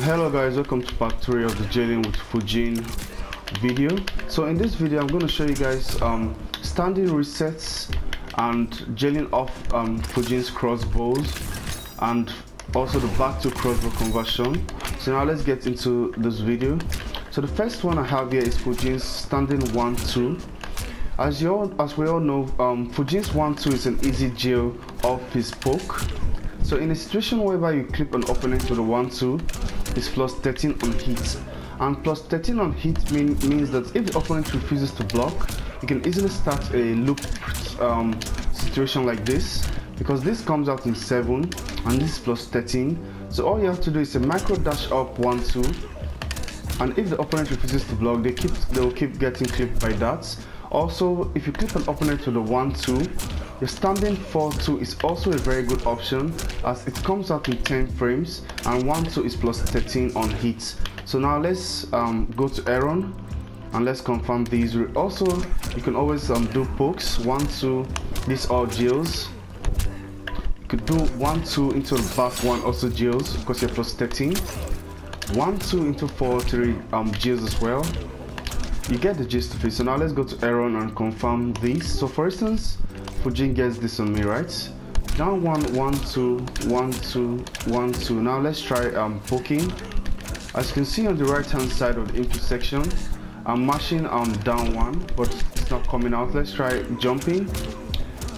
Hello guys, welcome to part 3 of the jailing with Fujin video. So in this video I'm going to show you guys standing resets and jailing off Fujin's crossbows and also the back to crossbow conversion. So now let's get into this video. So the first one I have here is Fujin's standing 1-2. As we all know, Fujin's 1-2 is an easy jail off his poke. So in a situation whereby you clip an opponent with a 1-2, it's plus 13 on hit. And plus 13 on hit means that if the opponent refuses to block, you can easily start a loop situation like this, because this comes out in 7 and this is plus 13. So all you have to do is a micro dash up 1-2, and if the opponent refuses to block, they will keep getting clipped by that. Also, if you clip an opponent with a 1-2, your standing 4-2 is also a very good option, as it comes out in 10 frames and 1-2 is plus 13 on hit. So now let's go to Aaron and let's confirm these. Also, you can always do pokes 1-2. These are jails. You could do 1-2 into the back one, also jails, because you're plus 13. 1-2 into 4-3 jails as well. You get the gist of it. So now let's go to Aaron and confirm these. So for instance, Fujin gets this on me, right? Down 1, 1-2, 1-2, 1-2. Now let's try poking. As you can see on the right hand side of the intersection, I'm mashing down 1, but it's not coming out. Let's try jumping.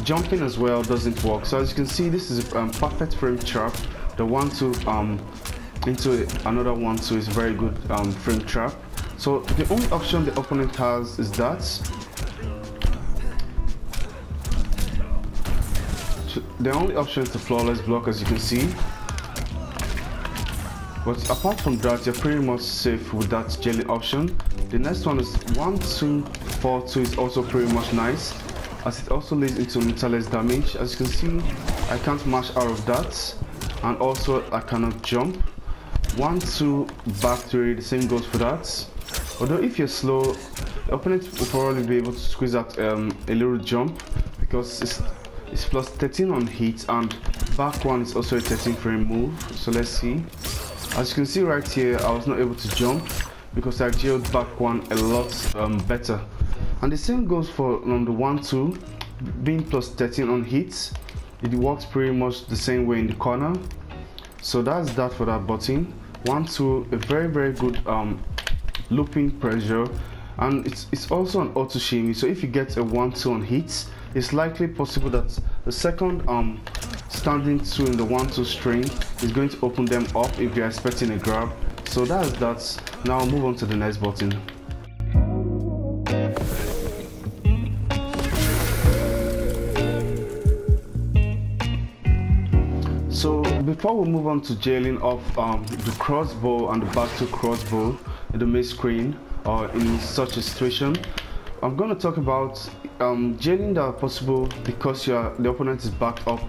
Jumping as well doesn't work. So as you can see, this is a perfect frame trap. The 1-2 into another 1-2 is very good frame trap. So the only option the opponent has is that. The only option is the flawless block, as you can see. But apart from that, you're pretty much safe with that jailing option. The next one is 1-2, 4-2 is also pretty much nice, as it also leads into meterless damage. As you can see, I can't mash out of that, and also I cannot jump. 1-2 back 3, the same goes for that. Although if you're slow, the opponent will probably be able to squeeze out a little jump, because it's plus 13 on hit, and back 1 is also a 13 frame move. So let's see. As you can see right here, I was not able to jump because I jailed back 1 a lot better. And the same goes for the 1-2, being plus 13 on hits. It works pretty much the same way in the corner. So that's that for that button. 1-2, a very good looping pressure, and it's also an auto shimmy. So if you get a 1-2 on hits, it's likely possible that the second standing 2 in the 1-2 string is going to open them up if you're expecting a grab. So that's that. Now I'll move on to the next button. So before we move on to jailing off the crossbow and the back to crossbow in the main screen or in such a situation, I'm going to talk about jailing that are possible because the opponent is backed up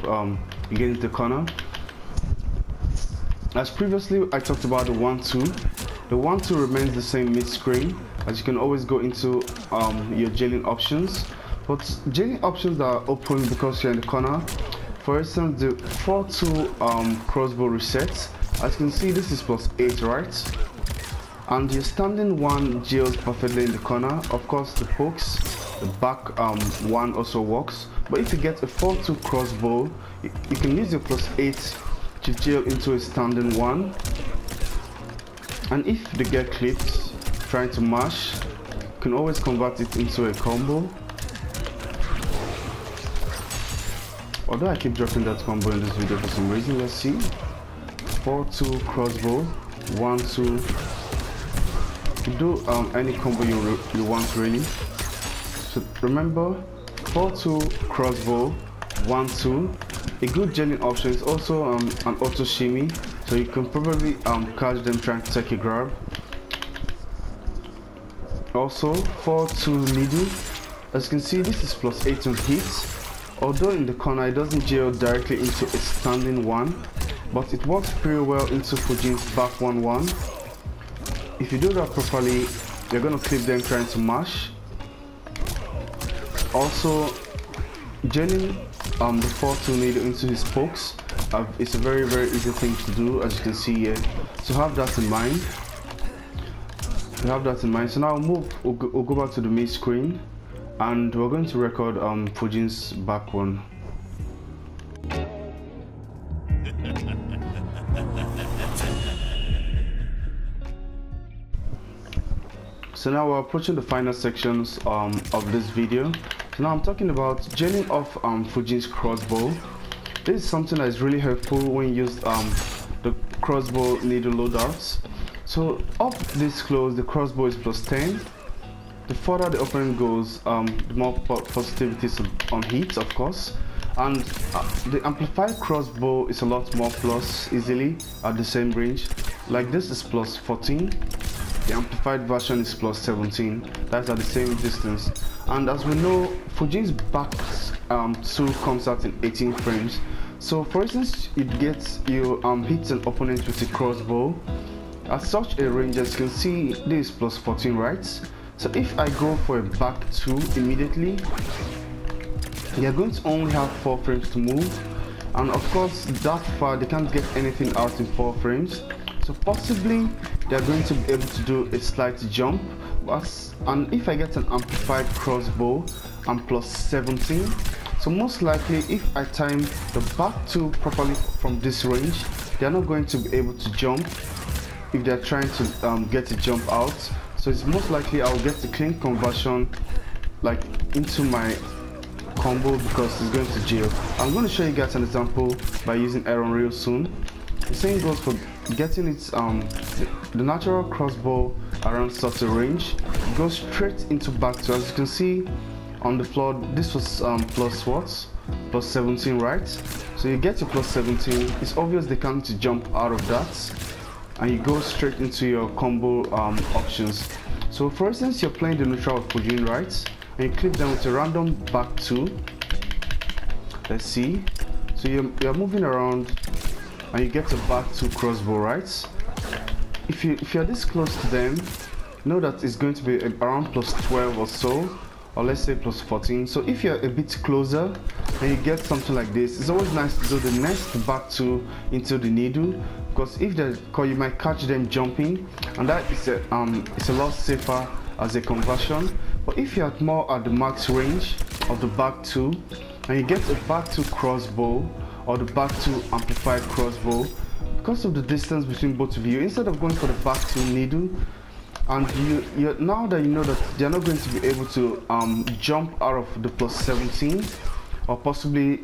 against the corner. As previously I talked about the 1-2. The 1-2 remains the same mid-screen, as you can always go into your jailing options. But jailing options that are open because you're in the corner, for instance, the 4-2 crossbow resets. As you can see, this is plus 8, right? And your standing 1 jails perfectly in the corner. Of course, the pokes, the back 1 also works. But if you get a 4-2 crossbow, you can use your plus 8 to jail into a standing 1. And if they get clipped trying to mash, you can always convert it into a combo. Although I keep dropping that combo in this video for some reason. Let's see. 4-2 crossbow, 1-2. You do any combo you want really. So remember, 4-2 crossbow, 1-2. A good jailing option is also an auto shimmy, so you can probably catch them trying to take a grab. Also 4-2 leading. As you can see, this is plus 8 on hits. Although in the corner it doesn't jail directly into a standing 1, but it works pretty well into Fujin's back 1-1. If you do that properly, you're going to clip them trying to mash. Also, jailing the 4-2 needle into his spokes, it's a very easy thing to do, as you can see here. So have that in mind. So now we'll go back to the main screen, and we're going to record Fujin's back one. So now we're approaching the final sections of this video. So now I'm talking about jailing off Fujin's crossbow. This is something that is really helpful when you use the crossbow needle loadouts. So up this close, the crossbow is +10. The further the opponent goes, the more positivities on hits, of course. And the amplified crossbow is a lot more plus easily at the same range. Like this is +14. The amplified version is +17. That's at the same distance. And as we know, Fujin's back 2 comes out in 18 frames. So for instance, you hit an opponent with a crossbow at such a range. As you can see, this is +14, right? So if I go for a back 2 immediately, you're going to only have 4 frames to move, and of course that far they can't get anything out in 4 frames. So possibly they're going to be able to do a slight jump, and if I get an amplified crossbow, I'm +17. So most likely, if I time the back 2 properly from this range, they're not going to be able to jump if they're trying to get a jump out. So it's most likely I'll get a clean conversion like into my combo because it's going to jail. I'm going to show you guys an example by using Iron real soon. The same goes for getting it the natural crossbow around such a range. It goes straight into back 2. As you can see on the floor, this was +17, right? So you get to +17. It's obvious they can't jump out of that, and you go straight into your combo options. So for instance, you're playing the neutral with Fujin, right? And you click them with a random back 2. Let's see. So you're moving around and you get a back 2 crossbow, right? If you're this close to them, know that it's going to be around +12 or so, or let's say +14. So if you're a bit closer and you get something like this, it's always nice to do the next back 2 into the needle, because you might catch them jumping, and that is it's a lot safer as a conversion. But if you're more at the max range of the back 2 and you get a back 2 crossbow or the back 2 amplified crossbow, because of the distance between both of you, instead of going for the back 2 needle, and now that you know that they're not going to be able to jump out of the +17, or possibly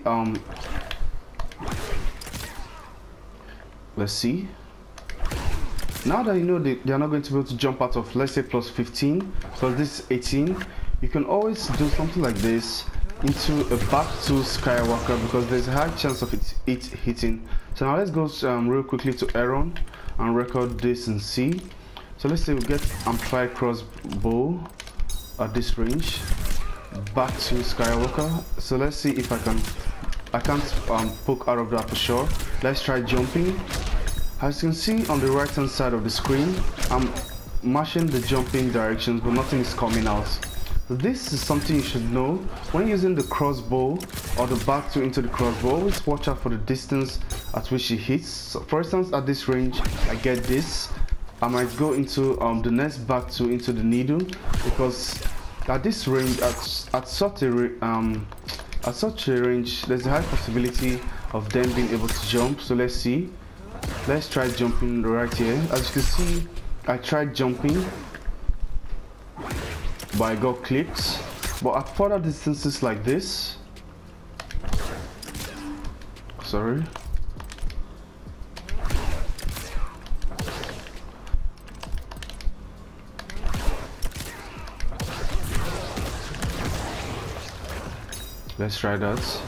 let's see. Now that you know they are not going to be able to jump out of, let's say, +15, because this is 18, you can always do something like this into a back 2 skywalker, because there's a high chance of it hitting. So now let's go real quickly to Aaron and record this and see. So let's say we get amplified crossbow at this range, back 2 skywalker. So let's see if I can't poke out of that for sure. Let's try jumping. As you can see on the right hand side of the screen, I'm mashing the jumping directions, but nothing is coming out. So this is something you should know when using the crossbow or the back 2 into the crossbow. Always watch out for the distance at which it hits. So for instance, at this range, I get this, I might go into the next back 2 into the needle, because at this range, at such a range, there's a high possibility of them being able to jump. So let's see. Let's try jumping right here. As you can see, I tried jumping, but I got clipped. But at further distances like this, sorry. Let's try that.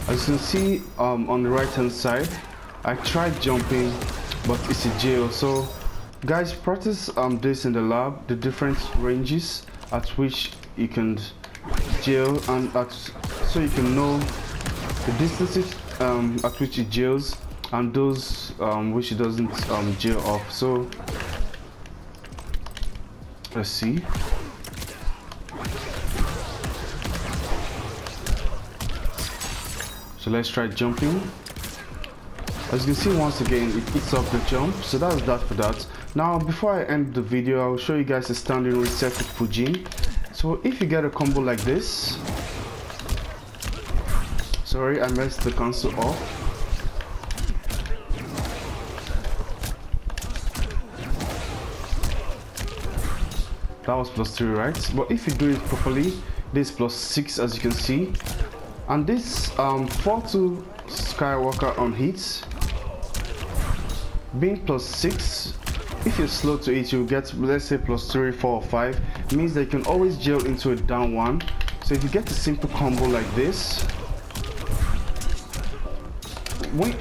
As you can see on the right hand side, I tried jumping, but it's a jail. So guys, practice this in the lab, the different ranges at which you can jail, and so you can know the distances at which it jails and those which it doesn't jail off. So let's see. So let's try jumping. As you can see, once again it eats up the jump. So that's that for that. Now before I end the video, I'll show you guys a standing reset with Fujin. So if you get a combo like this, sorry, I messed the console off. That was +3, right? But if you do it properly, this +6 as you can see. And this 4-2 Skywalker on hits being +6, if you're slow to it, you'll get, let's say, +3, 4 or 5. It means that you can always jail into a down 1. So if you get a simple combo like this,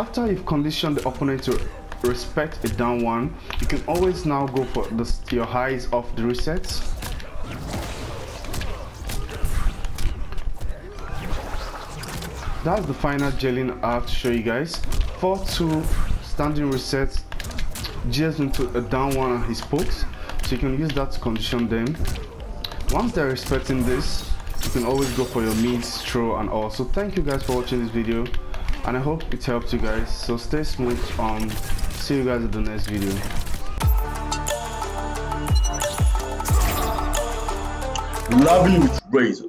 after you've conditioned the opponent to respect a down 1, you can always now go for your highs of the resets. That's the final jailing I have to show you guys. 4-2 standing reset jails into a down 1 on his pokes, so you can use that to condition them. Once they're respecting this, you can always go for your mids, throw and all. So thank you guys for watching this video, and I hope it helped you guys. So stay smooth. See you guys in the next video. Lovely with razor.